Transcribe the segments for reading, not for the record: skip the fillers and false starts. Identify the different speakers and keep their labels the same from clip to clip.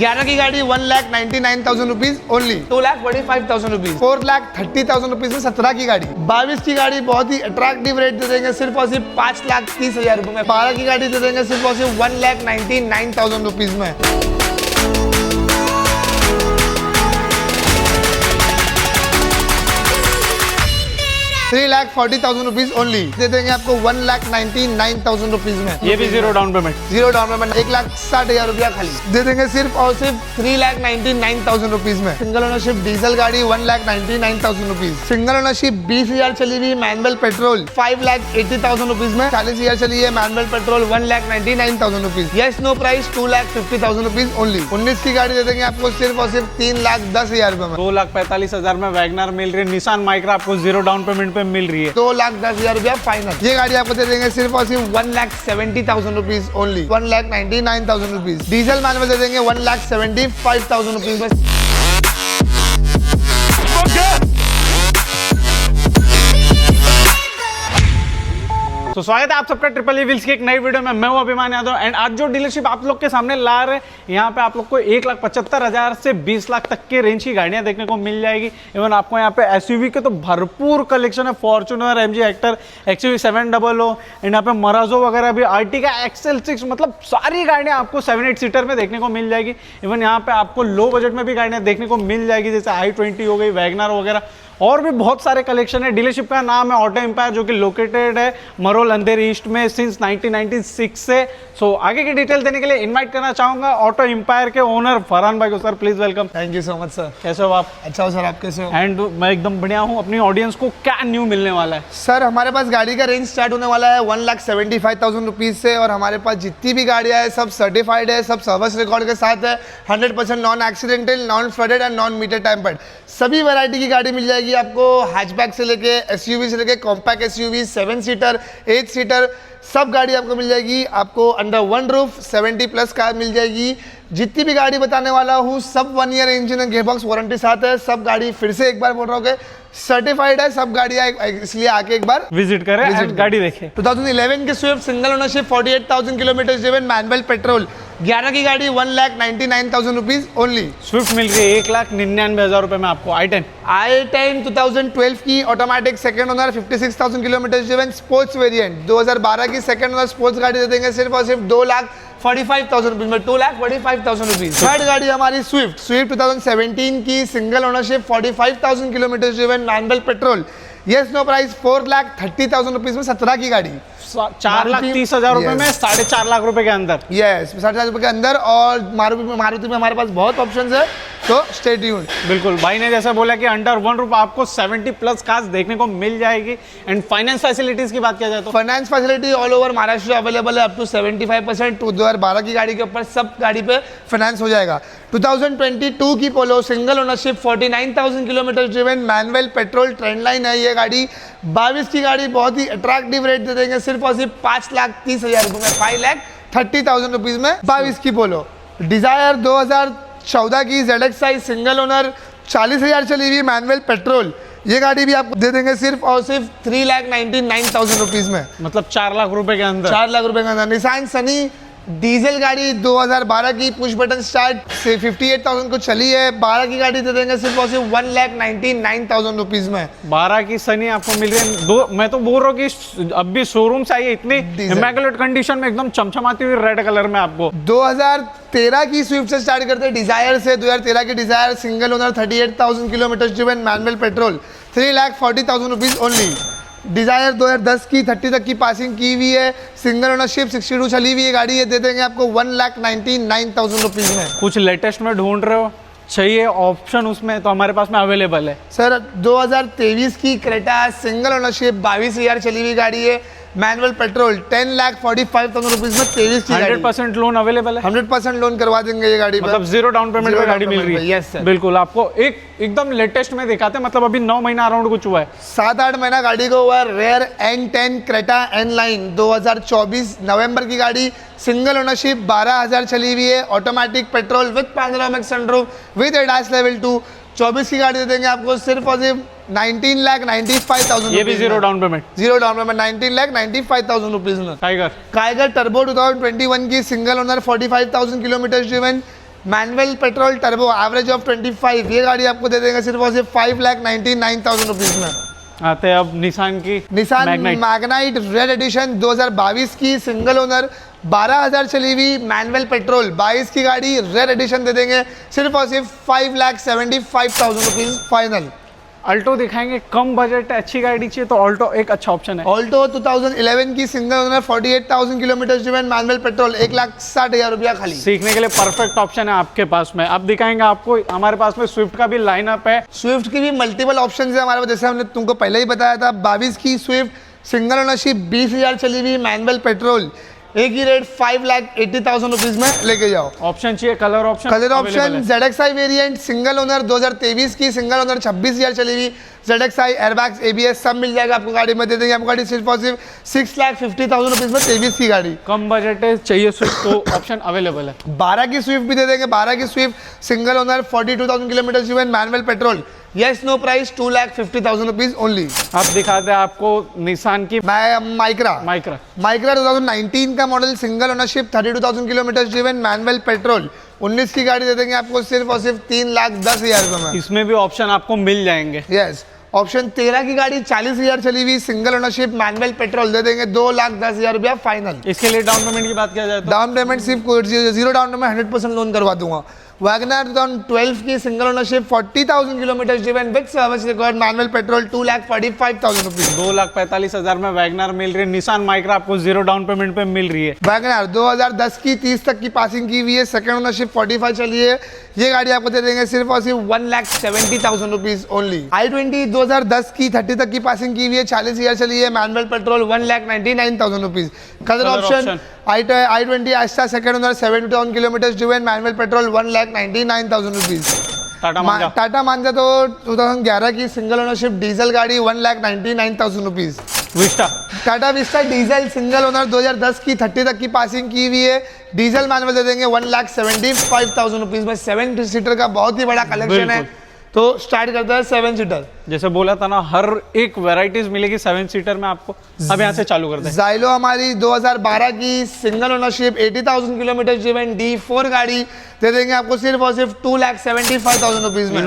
Speaker 1: 11 की गाड़ी 1,99,000 rupees only, 2,45,000 rupees, 4,30,000 rupees में 17 की गाड़ी। 22 की गाड़ी बहुत ही अट्रैक्टिव रेट दे देंगे सिर्फ और सिर्फ 5,30,000 रुपए में। 12 की गाड़ी दे देंगे सिर्फ और सिर्फ 1,99,000 रुपीज में। 3,40,000 रुपीज ओनली दे देंगे आपको 1,99,000 रुपीज में।
Speaker 2: ये भी जीरो डाउन पेमेंट,
Speaker 1: 1,60,000 रुपया खाली दे देंगे सिर्फ और सिर्फ 3,99,000 रुपीज में। सिंगल ओनरशिप डीजल गाड़ी 1,99,000 रुपीज, सिंगल ओनरशिप 20,000 चली हुई मैनुअल पेट्रोल 5,80,000 रुपीज में। 40,000 चली है manual petrol 1,99,000 rupees. Yes no price 2,50,000 rupees only. 19 की गाड़ी दे देंगे आपको सिर्फ और सिर्फ 3,10,000 रुपए में।
Speaker 2: 2,45,000 में वैगनर मिल रही है। निसान माइक्रा आपको जीरो डाउन पेमेंट पे मिल रही है,
Speaker 1: 2,10,000 रुपया फाइनल। ये गाड़ी आपको दे देंगे सिर्फ और सिर्फ 1,70,000 rupees only, 1,99,000 rupees. Diesel manual दे देंगे 1,75,000 रुपीज में।
Speaker 2: तो स्वागत है आप सबका ट्रिपल ई व्हील्स की एक नई वीडियो में। मैं हूं अभिमान यादव एंड आज जो डीलरशिप आप लोग के सामने ला रहे हैं, यहाँ पे आप लोग को 1,75,000 से 20 लाख तक के रेंज की गाड़ियां देखने को मिल जाएगी। इवन आपको यहाँ पे एसयूवी के तो भरपूर कलेक्शन है। Fortuner, MG Hector, XUV 700 and यहाँ पे मराजो वगैरह भी, आर्टिका XL6, मतलब सारी गाड़ियां आपको 7-8 सीटर में देखने को मिल जाएगी। इवन यहाँ पे आपको लो बजट में भी गाड़ियां देखने को मिल जाएगी, जैसे i20 हो गई, वैगनर वगैरह, और भी बहुत सारे कलेक्शन है। डीलरशिप का नाम है ऑटो एम्पायर, जो कि लोकेटेड है मरोल अंधेरी ईस्ट में सिंस 1996 से। सो आगे की डिटेल देने के लिए इनवाइट करना चाहूंगा ऑटो एम्पायर के ओनर फरहान भाई को। Sir please welcome.
Speaker 1: Thank you so much sir.
Speaker 2: कैसे हो आप?
Speaker 1: अच्छा हो सर, आप कैसे हो?
Speaker 2: एंड मैं एकदम बढ़िया हूँ। अपनी ऑडियंस को क्या न्यू मिलने वाला है?
Speaker 1: सर हमारे पास गाड़ी का रेंज स्टार्ट होने वाला है 1,75,000 रुपीज से, और हमारे पास जितनी भी गाड़ियां है सब सर्टिफाइड है, सब सर्विस रिकॉर्ड के साथ है, 100% non accidental, non flooded and non meter tampered. सभी वैरायटी की गाड़ी मिल जाएगी आपको, हैचबैक से लेके एसयूवी से लेके कॉम्पैक्ट एसयूवी, 7 सीटर, 8 सीटर, सब गाड़ी आपको मिल जाएगी। आपको अंडर वन रूफ 70+ कार मिल जाएगी। जितनी भी गाड़ी बताने वाला हूँ सब 1 year engine and gearbox warranty साथ है। सब गाड़ी फिर से एक बार बोल रहा हूँ कि सर्टिफाइड है सब गाड़ियाँ, इसलिए आके एक बार
Speaker 2: विजिट करें एंड गाड़ी देखें।
Speaker 1: 2011 की Swift single ownership 48,000 kilometre driven manual petrol, 11 की गाड़ी 1,99,000 रुपीज ओनली।
Speaker 2: स्विफ्ट मिल रही है 1,99,000 रुपए में आपको। i10 2012 की automatic second owner 56,000 kilometre driven sports variant, 2012 की सेकंड ओनर स्पोर्ट्स गाड़ी दे देंगे सिर्फ और सिर्फ 2,45,000 रुपीज में, 2,45,000 रुपीज। थर्ड गाड़ी हमारी स्विफ्ट 2017 की single ownership 45,000 kilometre driven manual petrol, yes no price 4,30,000 rupees में, 17 की गाड़ी, 4,30,000 रुपए में, 4.5 लाख रुपए के अंदर।
Speaker 1: यस 4.5 रुपए के अंदर। और मारुति में हमारे पास बहुत ऑप्शंस है, तो स्टे ट्यून्ड।
Speaker 2: बिल्कुल, भाई ने जैसा बोला कि अंडर वन रूफ आपको 70+ कार्स देखने को मिल जाएगी। एंड फाइनेंस फैसिलिटीज की बात किया जाए तो
Speaker 1: finance facility all over Maharashtra available है, अप टू 75%। 2012 की गाड़ी के ऊपर सब गाड़ी पे फाइनेंस हो जाएगा। 2022 की Polo single ownership 49,000 kilometre driven manual petrol trend line है ये गाड़ी। 22 की गाड़ी बहुत ही अट्रैक्टिव रेट दे देंगे सिर्फ और सिर्फ 5,30,000 रुपए में, 5,30,000 रुपीज में 22 की पोलो। डिजायर 2014 की ZXi सिंगल ओनर 40,000 चली हुई मैनुअल पेट्रोल, ये गाड़ी भी आपको दे देंगे सिर्फ और सिर्फ 3,99,000 रुपीज में,
Speaker 2: मतलब 4 लाख रुपए के अंदर।
Speaker 1: 4 लाख रुपए के अंदर। निसान सनी डीजल गाड़ी 2012 की पुश बटन स्टार्ट से 58,000 को चली है, 12 की गाड़ी दे देंगे सिर्फ और सिर्फ 1,99,000 रुपीज में।
Speaker 2: 12 की सनी आपको मिल रही है मैं तो बोल रहा हूँ कि अब भी शोरूम से आई है, इतनी इमैकुलेट कंडीशन में, एकदम चमचमाती हुई रेड कलर में आपको।
Speaker 1: 2013 की स्विफ्ट से स्टार्ट करते हैं, डिजायर से। 2013 की Dzire single owner 38,000 kilometre driven manual petrol, 3,40,000 rupees only. Dzire 2010 की 30 तक की पासिंग की हुई है, सिंगल ओनरशिप 62 चली हुई है गाड़ी, ये दे देंगे आपको 1,99,000 रुपीज में।
Speaker 2: कुछ लेटेस्ट में ढूंढ रहे हो, चाहिए ऑप्शन उसमें, तो हमारे पास में अवेलेबल है।
Speaker 1: सर 2023 की क्रेटा सिंगल ओनरशिप 22,000 चली हुई गाड़ी है, मैनुअल पेट्रोल, 10,45,000 रुपीज में 23 की
Speaker 2: 100% लोन अवेलेबल है।
Speaker 1: 100% लोन करवा देंगे ये गाड़ी,
Speaker 2: मतलब जीरो डाउन पेमेंट पे गाड़ी मिल रही है।
Speaker 1: Yes sir.
Speaker 2: बिल्कुल, आपको एकदम लेटेस्ट में दिखाते हैं, मतलब अभी 9 महीना अराउंड कुछ हुआ है,
Speaker 1: 7-8 महीना गाड़ी को हुआ है। Rare N10 Creta N line 2024 नवंबर की गाड़ी, सिंगल ओनरशिप 12,000 चली हुई है, automatic petrol with panoramic sunroof with ADAS level 2, 24 की गाड़ी दे देंगे आपको सिर्फ और सिर्फ 19,95,000।
Speaker 2: ये भी जीरो डाउन पेमेंट,
Speaker 1: 19,95,000 रुपीज में।
Speaker 2: टाइगर
Speaker 1: टर्बो 2021 की single owner 45,000 kilometre driven, manual petrol turbo average of 25, ये गाड़ी आपको दे देंगे सिर्फ और सिर्फ 5,99,000 रुपीज में।
Speaker 2: आते हैं अब निसान की
Speaker 1: Nissan
Speaker 2: Magnite.
Speaker 1: Magnite red edition 2022 की सिंगल ओनर 12,000 चली हुई मैनुअल पेट्रोल 22 की गाड़ी रेड एडिशन दे देंगे सिर्फ और सिर्फ 5,75,000 रुपीज फाइनल।
Speaker 2: अल्टो दिखाएंगे, कम बजट है, अच्छी गाड़ी चाहिए तो ऑल्टो एक अच्छा ऑप्शन है।
Speaker 1: ऑल्टो 2011 की single owner 48,000 kilometre driven manual petrol 1,60,000 रुपया खाली।
Speaker 2: सीखने के लिए परफेक्ट ऑप्शन है आपके पास में। अब दिखाएंगे आपको, हमारे पास में स्विफ्ट का भी लाइनअप है।
Speaker 1: स्विफ्ट की भी मल्टीपल ऑप्शन है हमारे पास, जैसे हमने तुमको पहले ही बताया था। 22 की स्विफ्ट सिंगल ओनरशिप 20,000 चली हुई मैनुअल पेट्रोल, एक ही रेट 5,80,000 रुपीज में लेके जाओ।
Speaker 2: ऑप्शन चाहिए, colour option,
Speaker 1: colour option ZXi variant single owner 2023 की सिंगल ओनर 26,000 चली हुई ZXi एयरबैग्स ABS सब मिल जाएगा आपको गाड़ी में, दे देंगे आपको गाड़ी सिर्फ और सिर्फ 6,50,000 रुपीज में 23 की गाड़ी।
Speaker 2: कम बजट है, चाहिए स्विफ्ट तो ऑप्शन अवेलेबल है।
Speaker 1: 12 की स्विफ्ट भी दे देंगे, 12 की Swift single owner 42,000 kilometre driven manual petrol, yes no price 2,50,000 rupees only.
Speaker 2: अब दिखाते हैं आपको निसान की
Speaker 1: माइक्रा
Speaker 2: माइक्रा
Speaker 1: 2019 का model single ownership 32,000 kilometre driven manual petrol 19 की गाड़ी दे देंगे आपको सिर्फ और सिर्फ 3,10,000 रुपए में।
Speaker 2: इसमें भी ऑप्शन आपको मिल जाएंगे।
Speaker 1: यस ऑप्शन 13 की गाड़ी 40,000 चली हुई सिंगल ओनरशिप मैनुअल पेट्रोल दे देंगे 2,10,000 रुपया फाइनल।
Speaker 2: इसके लिए डाउन पेमेंट की बात किया जाए तो
Speaker 1: डाउन पेमेंट सिर्फ 0 डाउन पेमेंट 100% लोन करवा दूंगा। वैगनर 2012 की single ownership 40,000 kilometre driven with service record manual petrol 2,45,000 rupees.
Speaker 2: 2,45,000 में वैगनर मिल रही है। निसान माइक्रा आपको 0 डाउन पेमेंट पे मिल रही है।
Speaker 1: वैगनर 2010 की 30 तक की पासिंग की हुई है, सेकंड ओनरशिप 45 चली है, ये गाड़ी आपको दे देंगे सिर्फ और सिर्फ 1,70,000 रुपीज ओनली। i20 2010 की 30 तक की पासिंग की हुई है, 40,000 चली है, manual petrol 1,99,000 rupees. Colour option i20 Asta second owner 70,000 kilometre driven manual petrol 1,99,000 rupees. Tata Manza तो 2011 की सिंगल ओनरशिप डीजल गाड़ी 1,99,000 rupees.
Speaker 2: Vista
Speaker 1: Tata Vista diesel single owner 2010 की 30 तक की पासिंग की हुई है, डीजल मैनुअल दे देंगे 1,75,000 रुपीज में। 7 सीटर का बहुत ही बड़ा कलेक्शन है, तो स्टार्ट करता है 7 सीटर।
Speaker 2: जैसे बोला था ना, हर एक वैरायटीज मिलेगी 7 सीटर में आपको। अब यहाँ से चालू करते हैं।
Speaker 1: जाइलो हमारी 2012 की single ownership 80,000 kilometre driven D4 गाड़ी दे देंगे आपको सिर्फ और सिर्फ 2,75,000 रुपीज में।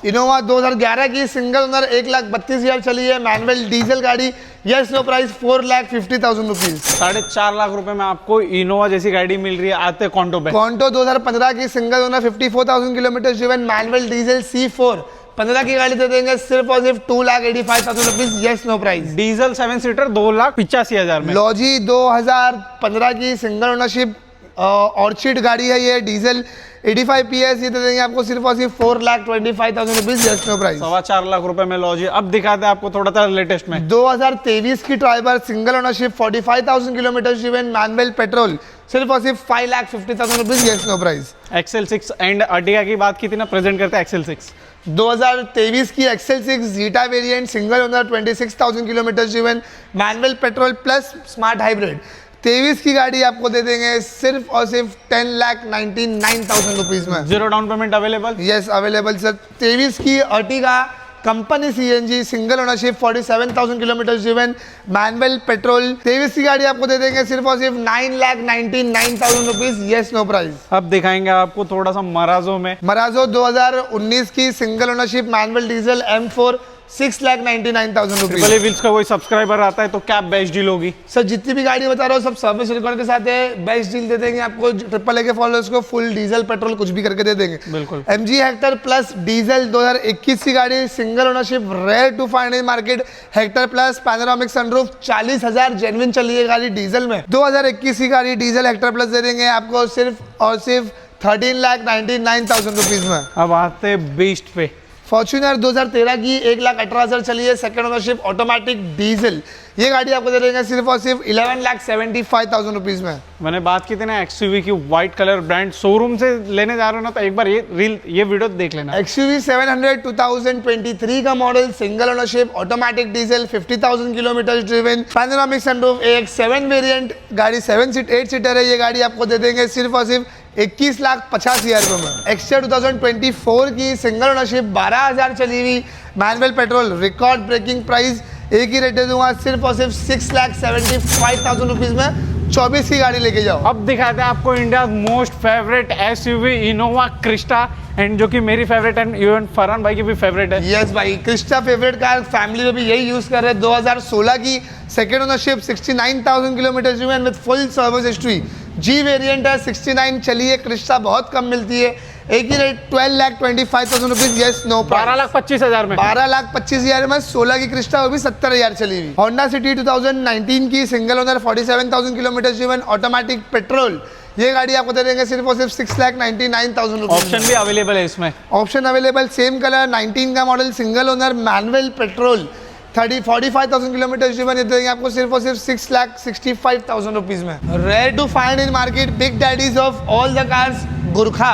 Speaker 1: इनोवा 2011 की सिंगल ओनर 1,32,000 चली है, मैनुअल डीजल गाड़ी, yes no price 4,50,000 rupees.
Speaker 2: 4.5 lakh रुपए में आपको इनोवा जैसी गाड़ी मिल रही है। आते कॉन्टो पे।
Speaker 1: कॉन्टो 2015 की single owner 54,000 kilometre driven manual diesel C4 15 की गाड़ी दे देंगे सिर्फ और सिर्फ 2,85,000 rupees, yes no price.
Speaker 2: Diesel 7 seater 2,85,000 में।
Speaker 1: लॉजी 2015 की सिंगल ओनरशिप ऑर्चिड गाड़ी है, ये डीजल 85 PS, ये दे देंगे आपको सिर्फ और सिर्फ 4,25,000 rupees, just no price.
Speaker 2: 4.25 lakh रुपए में लॉजी। अब दिखाते हैं आपको थोड़ा सा लेटेस्ट में।
Speaker 1: 2023 की Triber single ownership 45,000 kilometre driven manual petrol सिर्फ और सिर्फ 5,50,000 rupees, just no price.
Speaker 2: XL6 and Ertiga की बात की थी ना, प्रेजेंट करते हैं XL6।
Speaker 1: 2023 की XL6 zeta variant single owner 26,000 kilometre driven manual petrol plus smart hybrid 23 की गाड़ी आपको दे देंगे सिर्फ और सिर्फ 10,99,000 रुपीज में।
Speaker 2: 0 down payment available.
Speaker 1: Yes available sir. 23 की Ertiga company CNG single ownership 47,000 kilometre driven manual petrol 23 की गाड़ी आपको दे देंगे सिर्फ और सिर्फ 9,99,000 रुपीज, यस नो प्राइस।
Speaker 2: अब दिखाएंगे आपको थोड़ा सा मराजो में।
Speaker 1: मराजो 2019 की single ownership manual diesel M4 6,99,000 rupees.
Speaker 2: Triple A wheels का कोई सब्सक्राइबर आता है तो क्या बेस्ट डील होगी?
Speaker 1: सर जितनी भी गाड़ी बता रहा हूँ सब सर्विस रिकॉर्ड के साथ है, बेस्ट डील दे देंगे आपको। ट्रिपल ए के फॉलोअर्स को फुल डीजल पेट्रोल कुछ भी करके दे देंगे।
Speaker 2: बिल्कुल।
Speaker 1: MG हेक्टर प्लस डीजल 2021 की गाड़ी single ownership rare to find in market Hector plus panoramic sunroof 40,000 genuine चली है गाड़ी डीजल में। 2021 की गाड़ी डीजल हेक्टर प्लस दे देंगे आपको सिर्फ और सिर्फ 13,99,000 रुपीज में।
Speaker 2: अब आते बीस्ट पे।
Speaker 1: फॉर्च्यूनर 2013 की 1,18,000 चली है, सेकंड ओनरशिप ऑटोमेटिक डीजल, ये गाड़ी आपको दे देंगे सिर्फ और सिर्फ 11,75,000 रुपीज में।
Speaker 2: मैंने बात की थी ना XUV की व्हाइट कलर ब्रांड, शोरूम से लेने जा रहे हो ना तो एक बार ये वीडियो देख लेना।
Speaker 1: XUV 700 2023 का model single ownership automatic diesel 50,000 kilometre driven panoramic sunroof AX7 variant गाड़ी 8 सीटर है, ये गाड़ी आपको दे देंगे सिर्फ और सिर्फ 21,50,000 रुपए में। एक्सटेर 2024 की सिंगल ओनरशिप 12,000 चली हुई manual petrol record breaking price एक ही रेट दे दूंगा सिर्फ और सिर्फ 6,75,000 रुपीज में 24 की गाड़ी लेके जाओ।
Speaker 2: अब दिखाते हैं आपको India most favourite SUV Innova Crysta, and जो कि मेरी फेवरेट है, इवन फरहान भाई की भी फेवरेट है।
Speaker 1: यस भाई, क्रिस्टा फेवरेट कार, फैमिली में भी यही यूज कर रहे हैं। 2016 की second ownership, 69,000 kilometre driven with full service history. G variant है, 69 चली है। क्रिस्टा बहुत कम मिलती है, एक ही रेट 12,25,000 रुपीज। यस नो,
Speaker 2: 12,25,000 में,
Speaker 1: 12,25,000 में 16 की क्रिस्टा, वो भी 70,000 चली हुई। होंडा सिटी 2019 की single owner, 47,000 kilometre driven, automatic petrol. ये गाड़ी आपको दे देंगे सिर्फ और सिर्फ 6,99,000 रुपीज।
Speaker 2: ऑप्शन भी अवेलेबल है इसमें,
Speaker 1: ऑप्शन अवेलेबल, सेम कलर, 19 का model, single owner, manual petrol, 45,000 kilometre driven. ये देंगे आपको सिर्फ और सिर्फ 6,65,000 रुपीज में। Rare to find in market, big daddies of all the cars, Gurkha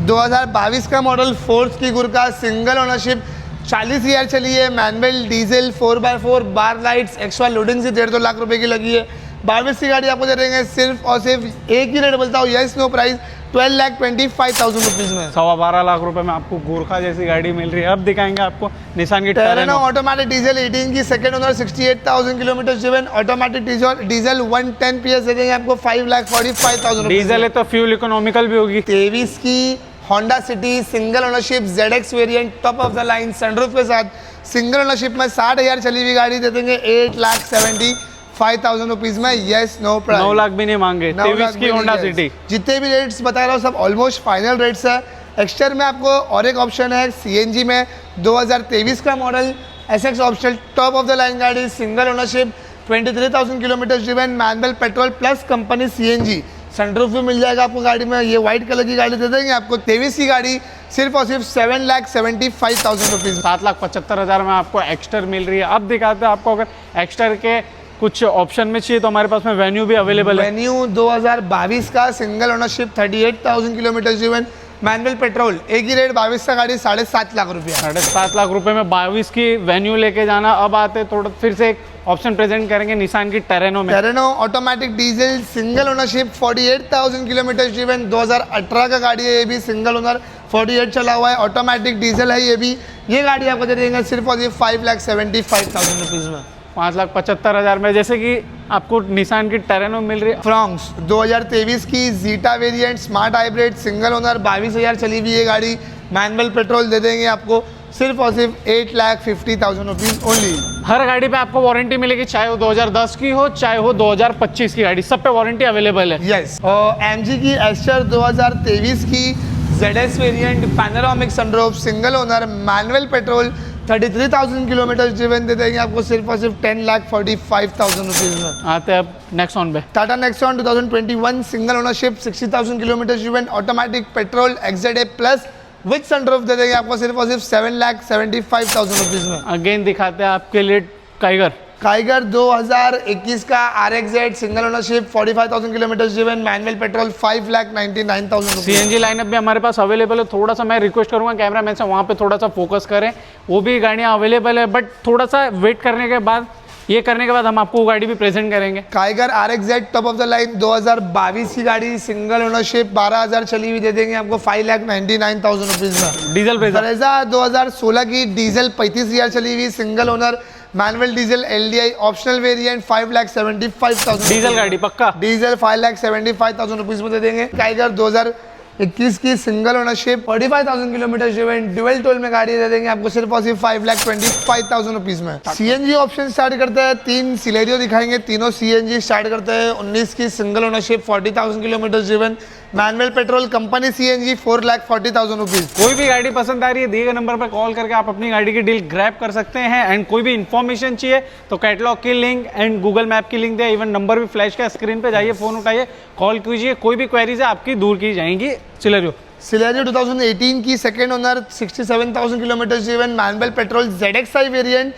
Speaker 1: 2022 का मॉडल, फोर्थ की गुरखा, सिंगल ओनरशिप, 40,000 चली है, मैनुअल, डीजल, 4x4, बार लाइट्स, एक्स्ट्रा लोडिंग से 1.5-2 लाख रुपए की लगी है। 22 की गाड़ी आपको दे देंगे सिर्फ और सिर्फ एक ही रेट बोलता हूँ, यस नो प्राइस, 12,25,000 रुपीज में।
Speaker 2: 12.25 लाख रुपए में आपको गोरखा जैसी गाड़ी मिल रही है। अब दिखाएंगे आपको निसान की
Speaker 1: टेरेनो ऑटोमेटिक डीजल 18 की second owner, 68,000 kilometre driven, automatic diesel 110 PS दे देंगे आपको 5,45,000
Speaker 2: डीजल है तो फ्यूल इकोनॉमिकल भी होगी।
Speaker 1: 23 की Honda city single ownership, ZX variant, top of the line, sunroof के साथ, सिंगल ओनरशिप में 60,000 चली हुई गाड़ी दे देंगे 8,75,000 रुपीज में। यस नो प्राइस,
Speaker 2: 9 लाख भी नहीं मांगे। 23 की होंडा सिटी,
Speaker 1: जितने भी रेट्स बता रहा हूँ सब ऑलमोस्ट फाइनल रेट्स है। एक्सटर में आपको और एक ऑप्शन है CNG में, 2023 का model, SX option, top of the line गाड़ी, single ownership, 23,000 kilometre driven, manual petrol plus company CNG, sunroof भी मिल जाएगा आपको गाड़ी में। ये व्हाइट कलर की गाड़ी दे देंगे आपको 23 की गाड़ी सिर्फ और सिर्फ 7,75,000 रुपीज,
Speaker 2: 7,75,000 में आपको एक्स्टर मिल रही है। अब दिखाते हैं आपको, अगर एक्स्टर के कुछ ऑप्शन में चाहिए तो हमारे पास में वेन्यू भी अवेलेबल है।
Speaker 1: वेन्यू 2022 का single ownership, 38,000 kilometre driven, manual petrol, एक ही रेट 22 का गाड़ी 7.5 लाख रुपया।
Speaker 2: 7.5 लाख रुपए में 22 की वेन्यू लेके जाना। अब आते थोड़ा फिर से एक ऑप्शन प्रेजेंट करेंगे निसान की टेरेनो में।
Speaker 1: Terrano automatic diesel single ownership, 48,000 kilometre driven, 2018 का गाड़ी है, ये भी सिंगल ओनर, 48 चला हुआ है, ऑटोमेटिक डीजल है ये भी। ये गाड़ी आपको दे देंगे सिर्फ और सिर्फ 5,75,000 रुपीज में,
Speaker 2: 5,75,000 में। जैसे कि आपको निसान की टेरेनो मिल रही है,
Speaker 1: फ्रॉन्क्स 2023 की zeta variant, smart hybrid, single owner, 22,000 चली हुई है गाड़ी, मैनुअल पेट्रोल दे देंगे आपको सिर्फ और सिर्फ 8,50,000 रुपीज ओनली।
Speaker 2: हर गाड़ी पे आपको वारंटी मिलेगी, चाहे वो 2010 की हो चाहे हो 2025 की गाड़ी, सब पे वारंटी अवेलेबल है।
Speaker 1: यस, और MG की एस्टर 2023 की ZS variant, panoramic sunroof, single owner, manual petrol, 33,000 kilometre driven दे देंगे आपको सिर्फ और सिर्फ 10,45,000 रुपीज में।
Speaker 2: आते हैं अब नेक्सॉन पे।
Speaker 1: Tata Nexon 2021 single ownership, 60,000 kilometre driven, automatic petrol, XZA plus with sunroof दे देंगे आपको सिर्फ और सिर्फ 7,75,000 रुपीज में।
Speaker 2: अगेन दिखाते हैं आपके लिए काइगर।
Speaker 1: काइगर 2021 का RXZ single ownership, 45,000 kilometre driven, manual petrol, 5,99,000 rupees.
Speaker 2: CNG lineup भी हमारे पास अवेलेबल है। थोड़ा सा मैं रिक्वेस्ट करूंगा कैमरामैन से वहाँ पे थोड़ा सा फोकस करें, वो भी गाड़ियाँ अवेलेबल है, बट थोड़ा सा वेट करने के बाद, ये करने के बाद हम आपको वो गाड़ी भी प्रेजेंट करेंगे।
Speaker 1: Kiger RXZ top of the line 2022 की गाड़ी, सिंगल ओनरशिप, 12,000 चली हुई दे देंगे आपको 5,99,000 रुपीज में।
Speaker 2: डीजल
Speaker 1: ब्रेजा 2016 की डीजल, 35,000 चली हुई, single owner, manual diesel, LDI optional variant, 5,75,000।
Speaker 2: Diesel गाड़ी पक्का,
Speaker 1: डीजल 5,75,000 रुपीज में दे देंगे। टाइगर 2021 की single ownership, 45,000 kilometre driven, dual toll में गाड़ी दे देंगे आपको सिर्फ और सिर्फ 5,25,000 रुपीज में। CNG ऑप्शन स्टार्ट करते हैं, 3 सिलेरियो दिखाएंगे, तीनों CNG स्टार्ट करते हैं। 19 की single ownership, 40,000 kilometre driven, manual petrol, company CNG, 4,40,000 rupees.
Speaker 2: कोई भी गाड़ी पसंद आ रही है, दिए गए नंबर पर कॉल करके आप अपनी गाड़ी की डील ग्रैब कर सकते हैं। एंड कोई भी इन्फॉर्मेशन चाहिए तो कैटलॉग की लिंक एंड गूगल मैप की लिंक दे, इवन नंबर भी फ्लैश का, स्क्रीन पे जाइए, फोन उठाइए, कॉल कीजिए, कोई भी क्वेरीज है आपकी दूर की जाएंगी।
Speaker 1: सिलेरियो 2018 की second owner, 67,000 kilometre driven, manual petrol, ZXi variant,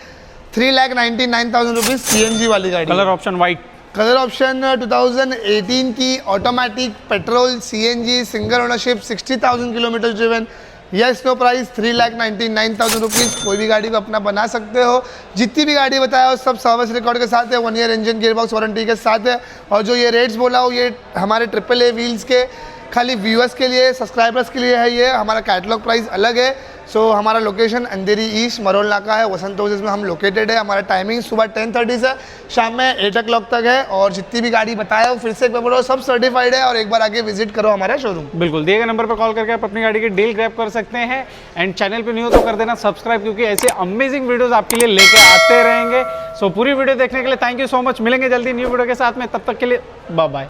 Speaker 1: 3,99,000 rupees, CNG वाली गाड़ी।
Speaker 2: Colour option white.
Speaker 1: Colour option 2018 की automatic petrol, CNG, single ownership, 60,000 kilometre driven, yes no price, 3,99,000 rupees. कोई भी गाड़ी को अपना बना सकते हो। जितनी भी गाड़ी बताया हो सब सर्विस रिकॉर्ड के साथ है, 1 ईयर इंजन गियरबॉक्स वारंटी के साथ है। और जो ये रेट्स बोला हो ये हमारे AAA व्हील्स के खाली व्यूअर्स के लिए, सब्सक्राइबर्स के लिए है। ये हमारा कैटलॉग प्राइस अलग है। सो हमारा लोकेशन अंधेरी ईस्ट मरोल नाका है, वसंत हाउसेस में हम लोकेटेड है। हमारा टाइमिंग सुबह 10:30 से शाम में 8 o'clock तक है, और जितनी भी गाड़ी बताया वो फिर से एक बार बोलो, सब सर्टिफाइड है। और एक बार आके विजिट करो हमारा शोरूम।
Speaker 2: बिल्कुल, दिए गए नंबर पर कॉल करके आप अपनी गाड़ी की डील ग्रैब कर सकते हैं। एंड चैनल पे नहीं हो तो कर देना सब्सक्राइब, क्योंकि ऐसे अमेजिंग वीडियोस आपके लिए लेके आते रहेंगे। सो पूरी वीडियो देखने के लिए थैंक यू सो मच। मिलेंगे जल्दी न्यू वीडियो के साथ में, तब तक के लिए बाय बाय।